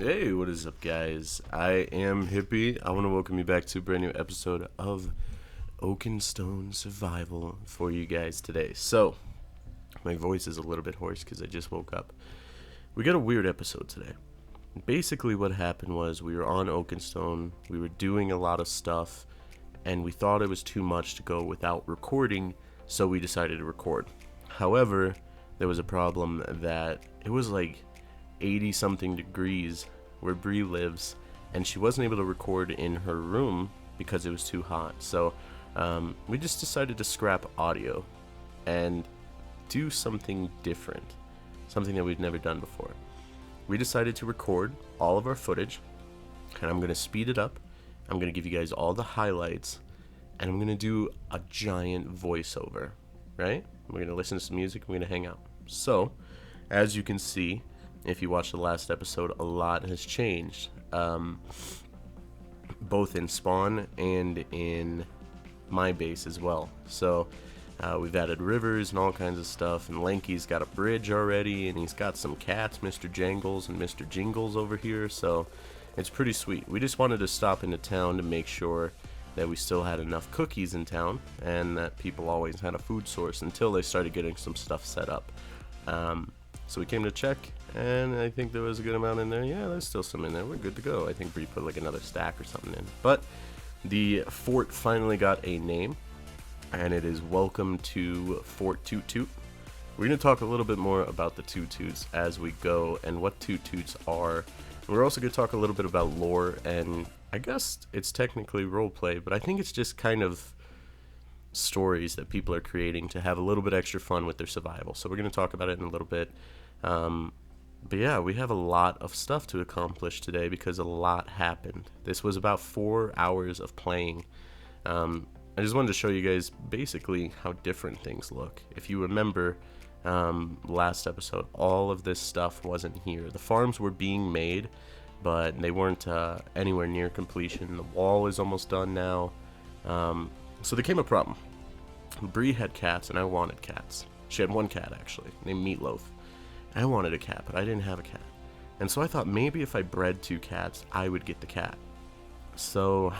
Hey, what is up, guys? I am Hippie. I want to welcome you back to a brand new episode of Oakenstone Survival for you guys today. So, my voice is a little bit hoarse because I just woke up. We got a weird episode today. Basically, what happened was we were on Oakenstone, we were doing a lot of stuff, and we thought it was too much to go without recording, so we decided to record. However, there was a problem that it was like 80 something degrees where Bree lives, and she wasn't able to record in her room because it was too hot. So we just decided to scrap audio and do something different, something that we've never done before. We decided to record all of our footage, and I'm going to speed it up. I'm going to give you guys all the highlights, and I'm going to do a giant voiceover, right? We're going to listen to some music, we're going to hang out. So, as you can see, if you watched the last episode, a lot has changed, both in spawn and in my base as well. So we've added rivers and all kinds of stuff, and Lanky's got a bridge already, and he's got some cats, Mr. Jangles and Mr. Jingles over here, so it's pretty sweet. We just wanted to stop into town to make sure that we still had enough cookies in town, and that people always had a food source until they started getting some stuff set up. So we came to check, and I think there was a good amount in there. Yeah, there's still some in there. We're good to go. I think Bree put like another stack or something in. But the fort finally got a name, and it is Welcome to Fort Tewt Tewt. We're going to talk a little bit more about the Tewt Tewts as we go and what Tewt Tewts are. We're also going to talk a little bit about lore, and I guess it's technically roleplay, but I think it's just kind of stories that people are creating to have a little bit extra fun with their survival. So we're going to talk about it in a little bit. But yeah, we have a lot of stuff to accomplish today because a lot happened. This was about 4 hours of playing. I just wanted to show you guys basically how different things look. If you remember last episode, all of this stuff wasn't here. The farms were being made, but they weren't anywhere near completion. The wall is almost done now. So there came a problem. Bree had cats, and I wanted cats. She had one cat, actually, named Meatloaf. I wanted a cat, but I didn't have a cat. And so I thought maybe if I bred 2 cats, I would get the cat. So,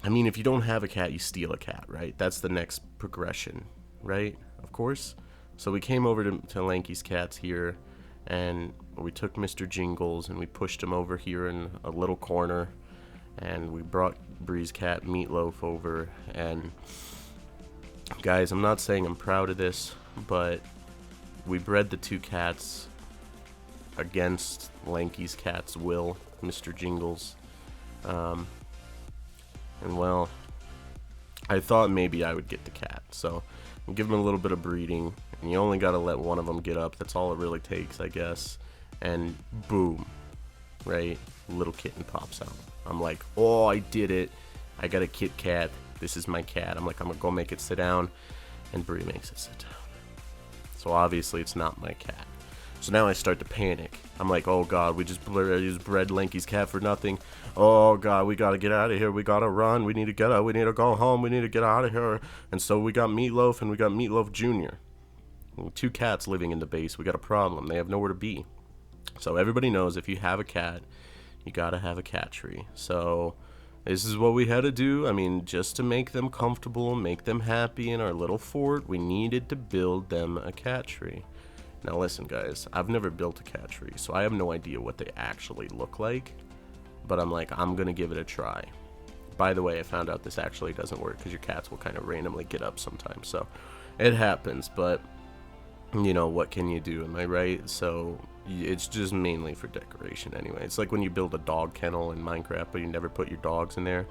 I mean, if you don't have a cat, you steal a cat, right? That's the next progression, right? Of course. So we came over to Lanky's cats here, and we took Mr. Jingles, and we pushed him over here in a little corner, and we brought Bree's cat Meatloaf over. And guys, I'm not saying I'm proud of this, but we bred the 2 cats against Lanky's cat's will, Mr. Jingles. And well, I thought maybe I would get the cat, so we'll give him a little bit of breeding, and you only gotta let one of them get up. That's all it really takes, I guess. And boom, right? Little kitten pops out. I'm like, oh, I did it. I got a Kit Kat. This is my cat. I'm like, I'm gonna go make it sit down, and Bree makes it sit down. So obviously it's not my cat. So now I start to panic. I'm like, oh god, we just bred Lanky's cat for nothing. Oh god, we gotta get out of here. We gotta run. We need to get out. We need to go home. We need to get out of here. And so we got Meatloaf, and we got Meatloaf Jr. 2 cats living in the base. We got a problem. They have nowhere to be. So everybody knows if you have a cat, you gotta have a cat tree. So this is what we had to do. I mean, just to make them comfortable, make them happy in our little fort, we needed to build them a cat tree. Now listen, guys, I've never built a cat tree, so I have no idea what they actually look like, but I'm like, I'm gonna give it a try. By the way, I found out this actually doesn't work because your cats will kind of randomly get up sometimes, so it happens, but you know, what can you do, am I right? So it's just mainly for decoration anyway. It's like when you build a dog kennel in Minecraft, but you never put your dogs in there.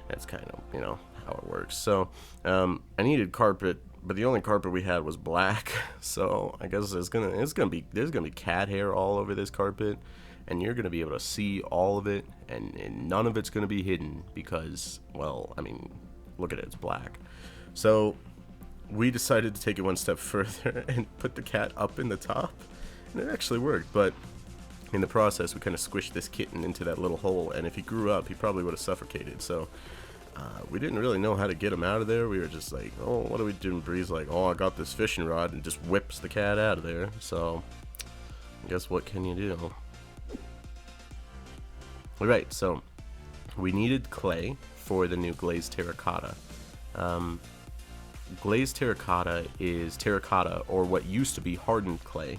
That's kind of, you know, how it works. So I needed carpet, but the only carpet we had was black. So I guess there's gonna be cat hair all over this carpet, and you're gonna be able to see all of it, and none of it's gonna be hidden because, well, I mean, look at it, it's black. So we decided to take it one step further and put the cat up in the top, and it actually worked. But in the process, we kind of squished this kitten into that little hole, and if he grew up, he probably would have suffocated. So we didn't really know how to get him out of there. We were just like, oh, what do we do? And Bree's like, oh, I got this fishing rod, and just whips the cat out of there. So I guess what can you do? Alright, so we needed clay for the new glazed terracotta. Glazed terracotta is terracotta, or what used to be hardened clay,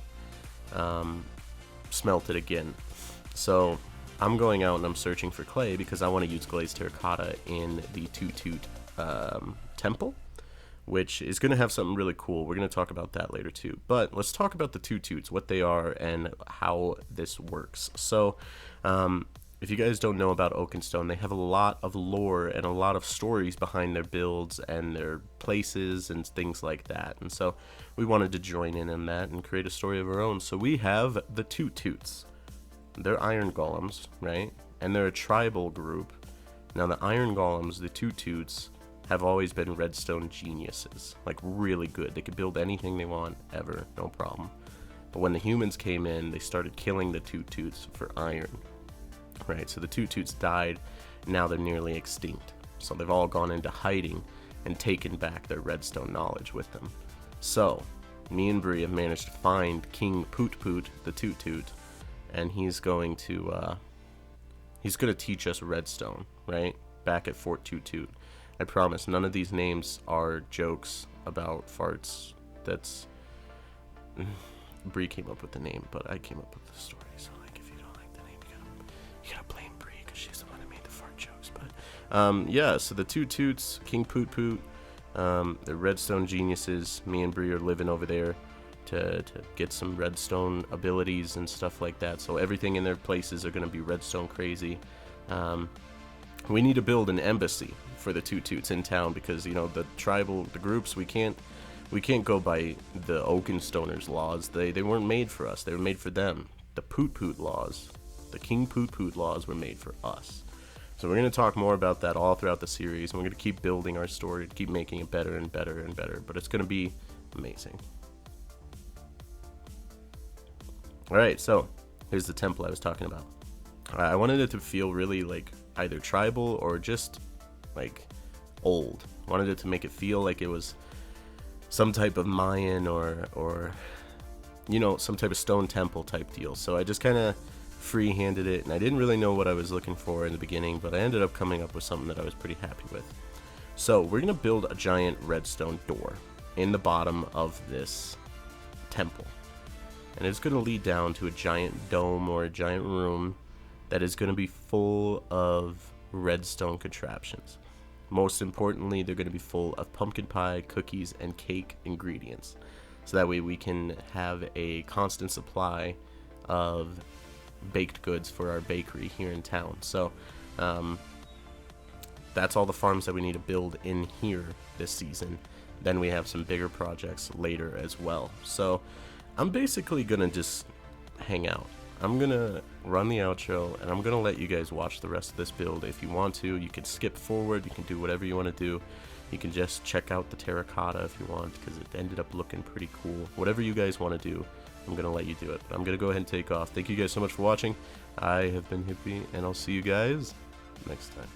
smelted again. So I'm going out and I'm searching for clay because I want to use glazed terracotta in the Tewt Tewt temple, which is going to have something really cool. We're going to talk about that later too. But let's talk about the Tewt Tewts, what they are and how this works. So if you guys don't know about Oakenstone, they have a lot of lore and a lot of stories behind their builds and their places and things like that. And so we wanted to join in on that and create a story of our own. So we have the Tewt Tewts. They're iron golems, right? And they're a tribal group. Now the iron golems, the Tewt Tewts, have always been redstone geniuses. Like really good. They could build anything they want ever, no problem. But when the humans came in, they started killing the Tewt Tewts for iron. Right, so the Tewt Tewts died, now they're nearly extinct. So they've all gone into hiding and taken back their redstone knowledge with them. So, me and Bree have managed to find King Poot Poot, the Tewt Tewt, and he's going to teach us redstone, right? Back at Fort Tewt Tewt. I promise, none of these names are jokes about farts. That's... Bree came up with the name, but I came up with the story, so like, if you don't like the name, you gotta blame Bree, because she's the one who made the fart jokes. But yeah, so the Tewt Tewts, King Poot Poot, they're redstone geniuses. Me and Bree are living over there to get some redstone abilities and stuff like that. So everything in their places are going to be redstone crazy. We need to build an embassy for the Tewt Tewts in town because, you know, the groups, we can't go by the Oakenstoners laws. They weren't made for us. They were made for them. The Poot Poot laws, the King Poot Poot laws were made for us. So we're going to talk more about that all throughout the series, and we're going to keep building our story, keep making it better and better and better, but it's going to be amazing. Alright, so here's the temple I was talking about. I wanted it to feel really like either tribal or just like old. I wanted it to make it feel like it was some type of Mayan or you know, some type of stone temple type deal. So I just kind of free-handed it, and I didn't really know what I was looking for in the beginning, but I ended up coming up with something that I was pretty happy with. So we're going to build a giant redstone door in the bottom of this temple. And it's going to lead down to a giant dome or a giant room that is going to be full of redstone contraptions. Most importantly, they're going to be full of pumpkin pie, cookies, and cake ingredients. So that way we can have a constant supply of baked goods for our bakery here in town. So that's all the farms that we need to build in here this season. Then we have some bigger projects later as well. So I'm basically gonna just hang out. I'm gonna run the outro, and I'm gonna let you guys watch the rest of this build. If you want to, you can skip forward, you can do whatever you want to do. You can just check out the terracotta if you want, because it ended up looking pretty cool. Whatever you guys want to do, I'm gonna let you do it. But I'm gonna go ahead and take off. Thank you guys so much for watching. I have been Hippie, and I'll see you guys next time.